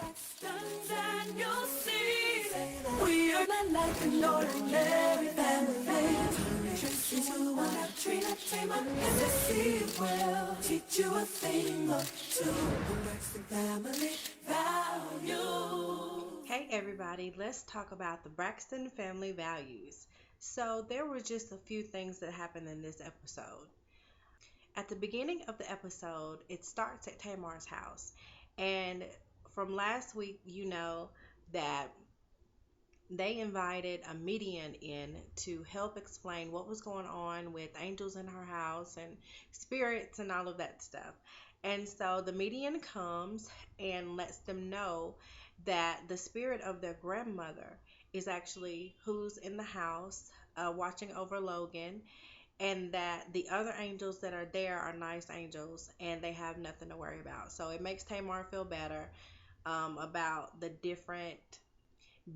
Braxtons and you'll see we are not like an ordinary family. Tracy, Towanda, Trinas, Tamar, s05e will teach you a thing or two. The Braxton family values. Hey everybody, let's talk about the Braxton family values. So there were just a few things that happened in this episode. At the beginning of the episode, it starts at Tamar's house. And from last week, you know that they invited a medium in to help explain what was going on with angels in her house and spirits and all of that stuff. And so the medium comes and lets them know that the spirit of their grandmother is actually who's in the house watching over Logan, and that the other angels that are there are nice angels and they have nothing to worry about. So it makes Tamar feel better about the different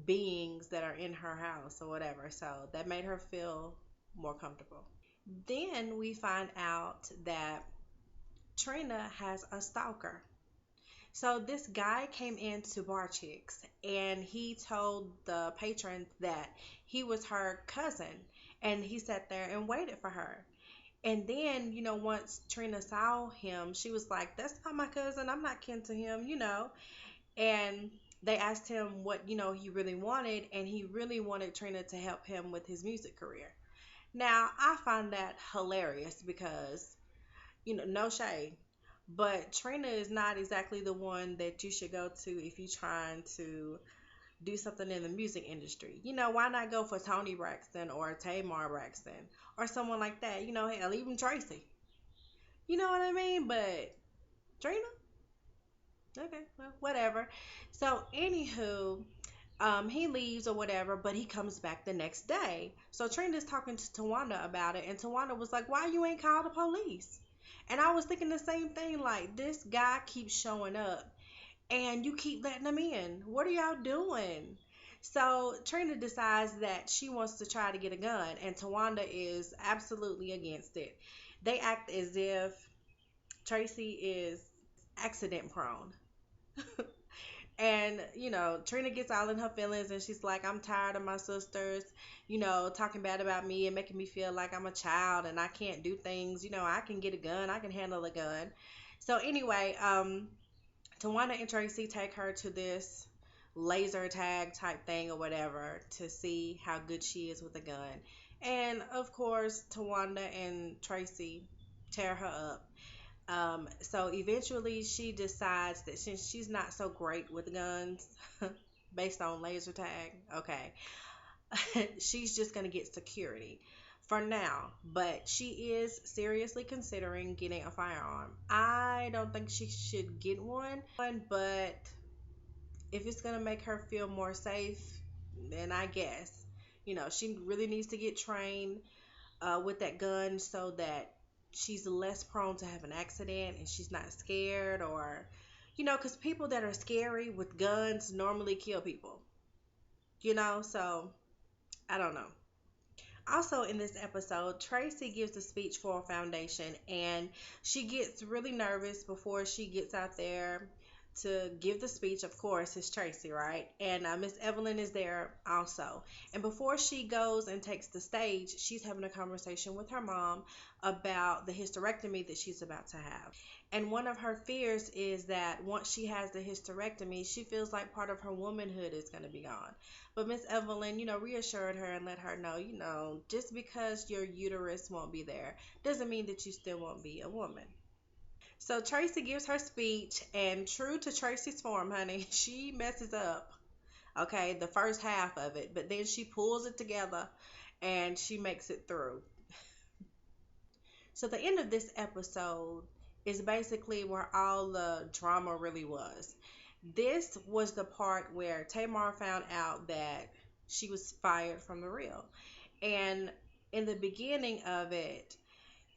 beings that are in her house or whatever. So that made her feel more comfortable. Then we find out that Trina has a stalker. So this guy came into Bar Chicks and he told the patrons that he was her cousin, and he sat there and waited for her. And then, once Trina saw him, she was like, "That's not my cousin. I'm not kin to him." And they asked him what, he really wanted, and he really wanted Trina to help him with his music career. Now, I find that hilarious because, no shade, but Trina is not exactly the one that you should go to if you're trying to do something in the music industry. Why not go for Tony Braxton or Tamar Braxton or someone like that? Hell, even Tracy. You know what I mean? But Trina? Okay, well, whatever. So, anywho, he leaves or whatever, but he comes back the next day. So Trina's talking to Towanda about it, and Towanda was like, "Why you ain't called the police?" And I was thinking the same thing, like, this guy keeps showing up, and you keep letting him in. What are y'all doing? So Trina decides that she wants to try to get a gun, and Towanda is absolutely against it. They act as if Tracy is accident prone. And, Trina gets all in her feelings and she's like, "I'm tired of my sisters, talking bad about me and making me feel like I'm a child and I can't do things. I can get a gun, I can handle a gun." So, anyway, Towanda and Tracy take her to this laser tag type thing or whatever to see how good she is with a gun. And, of course, Towanda and Tracy tear her up. So eventually she decides that since she's not so great with guns, based on laser tag, okay, she's just going to get security for now. But she is seriously considering getting a firearm. I don't think she should get one, but if it's going to make her feel more safe, then I guess. She really needs to get trained with that gun so that she's less prone to have an accident and she's not scared, or because people that are scary with guns normally kill people, so I don't know. Also in this episode, Tracy gives a speech for a foundation, and she gets really nervous before she gets out there to give the speech. Of course, it's Tracy, right? And Miss Evelyn is there also. And before she goes and takes the stage, she's having a conversation with her mom about the hysterectomy that she's about to have. And one of her fears is that once she has the hysterectomy, she feels like part of her womanhood is going to be gone. But Miss Evelyn, reassured her and let her know, just because your uterus won't be there doesn't mean that you still won't be a woman. So Tracy gives her speech, and true to Tracy's form, honey, she messes up, okay, the first half of it, but then she pulls it together and she makes it through. So the end of this episode is basically where all the drama really was. This was the part where Tamar found out that she was fired from the reel. And in the beginning of it,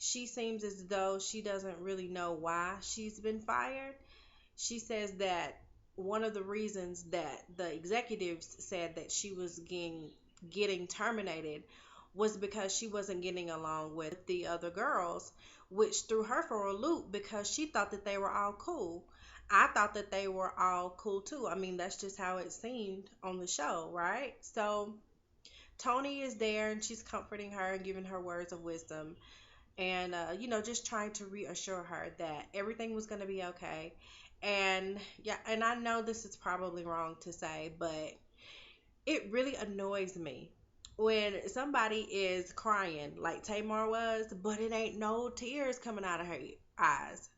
she seems as though she doesn't really know why she's been fired. She says that one of the reasons that the executives said that she was getting terminated was because she wasn't getting along with the other girls, which threw her for a loop because she thought that they were all cool. I thought that they were all cool too. I mean, that's just how it seemed on the show, right? So Tony is there and she's comforting her and giving her words of wisdom and, just trying to reassure her that everything was going to be okay. And yeah, and I know this is probably wrong to say, but it really annoys me when somebody is crying like Tamar was, but it ain't no tears coming out of her eyes.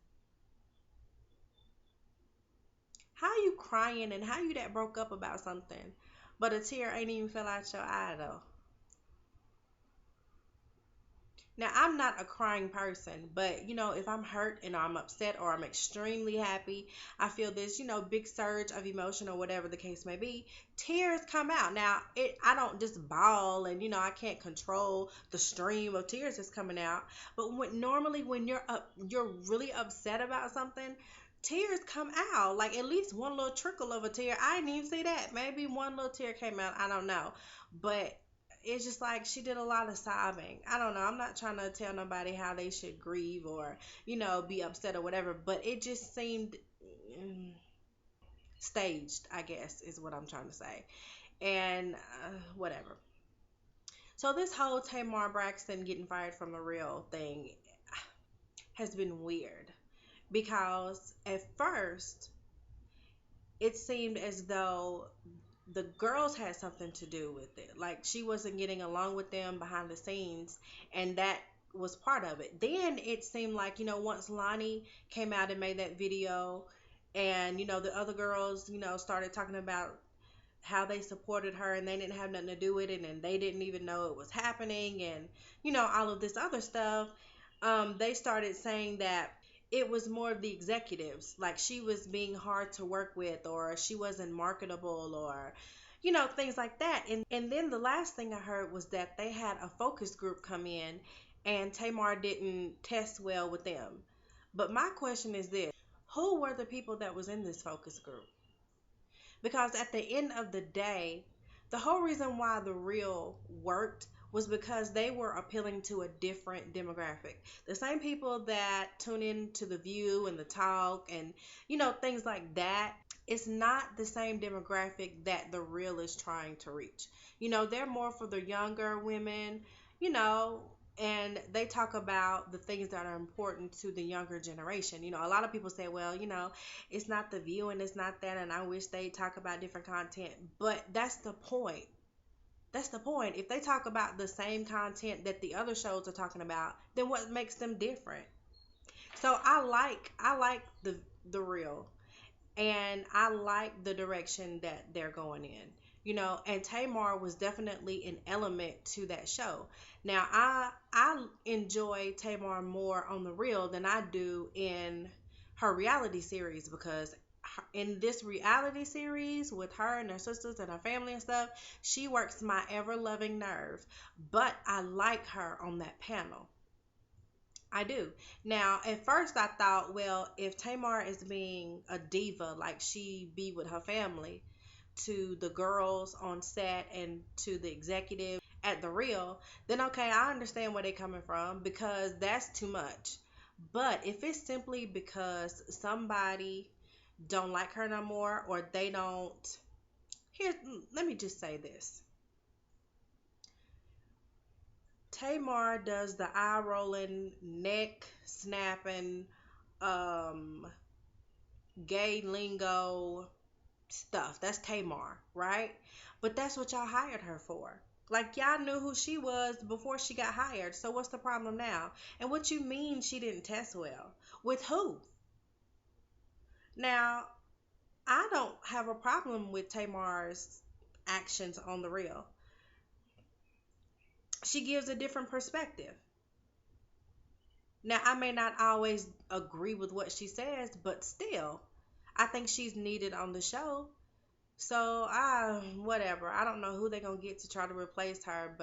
How you crying and how you that broke up about something, but a tear ain't even fell out your eye though? Now, I'm not a crying person, but if I'm hurt and I'm upset or I'm extremely happy, I feel this, big surge of emotion or whatever the case may be, tears come out. Now, I don't just bawl and I can't control the stream of tears that's coming out, but normally when you're really upset about something, tears come out. Like at least one little trickle of a tear. I didn't even see that. Maybe one little tear came out. I don't know. But it's just like she did a lot of sobbing. I don't know. I'm not trying to tell nobody how they should grieve or, be upset or whatever, but it just seemed staged, I guess, is what I'm trying to say. And whatever. So this whole Tamar Braxton getting fired from the real thing has been weird because at first it seemed as though the girls had something to do with it. Like she wasn't getting along with them behind the scenes, and that was part of it. Then it seemed like, once Lonnie came out and made that video, and, the other girls, started talking about how they supported her and they didn't have nothing to do with it and they didn't even know it was happening and, all of this other stuff, they started saying that it was more of the executives, like she was being hard to work with or she wasn't marketable or things like that. And then the last thing I heard was that they had a focus group come in and Tamar didn't test well with them. But my question is this: who were the people that was in this focus group? Because at the end of the day, the whole reason why the real worked was because they were appealing to a different demographic. The same people that tune in to the View and the Talk and things like that. It's not the same demographic that the real is trying to reach. They're more for the younger women, you know, and they talk about the things that are important to the younger generation. A lot of people say, well, it's not the View and it's not that, and I wish they talk about different content. But that's the point. That's the point. If they talk about the same content that the other shows are talking about, then what makes them different? So I like the real, and I like the direction that they're going in. And Tamar was definitely an element to that show. Now I enjoy Tamar more on the real than I do in her reality series, because in this reality series with her and her sisters and her family and stuff, she works my ever loving nerve. But I like her on that panel. I do. Now, at first I thought, well, if Tamar is being a diva, like she be with her family, to the girls on set and to the executive at the real, then okay, I understand where they're coming from, because that's too much. But if it's simply because somebody don't like her no more, or they don't, here, let me just say this. Tamar does the eye rolling, neck snapping, um, gay lingo stuff. That's Tamar, right? But that's what y'all hired her for. Like, y'all knew who she was before she got hired. So what's the problem now? And what you mean she didn't test well? With who? Now, I don't have a problem with Tamar's actions on the real. She gives a different perspective. Now, I may not always agree with what she says, but still, I think she's needed on the show. So, whatever. I don't know who they're going to get to try to replace her,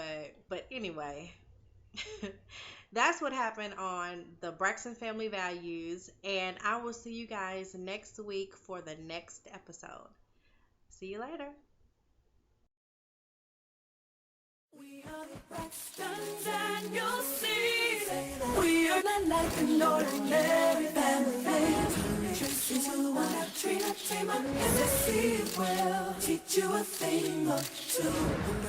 but anyway. That's what happened on the Braxton Family Values, and I will see you guys next week for the next episode. See you later. We are the Braxtons, and you'll see we are not like an ordinary family. Tracy, Towanda, Trina, Tamar, s05e03 will teach you a thing or two.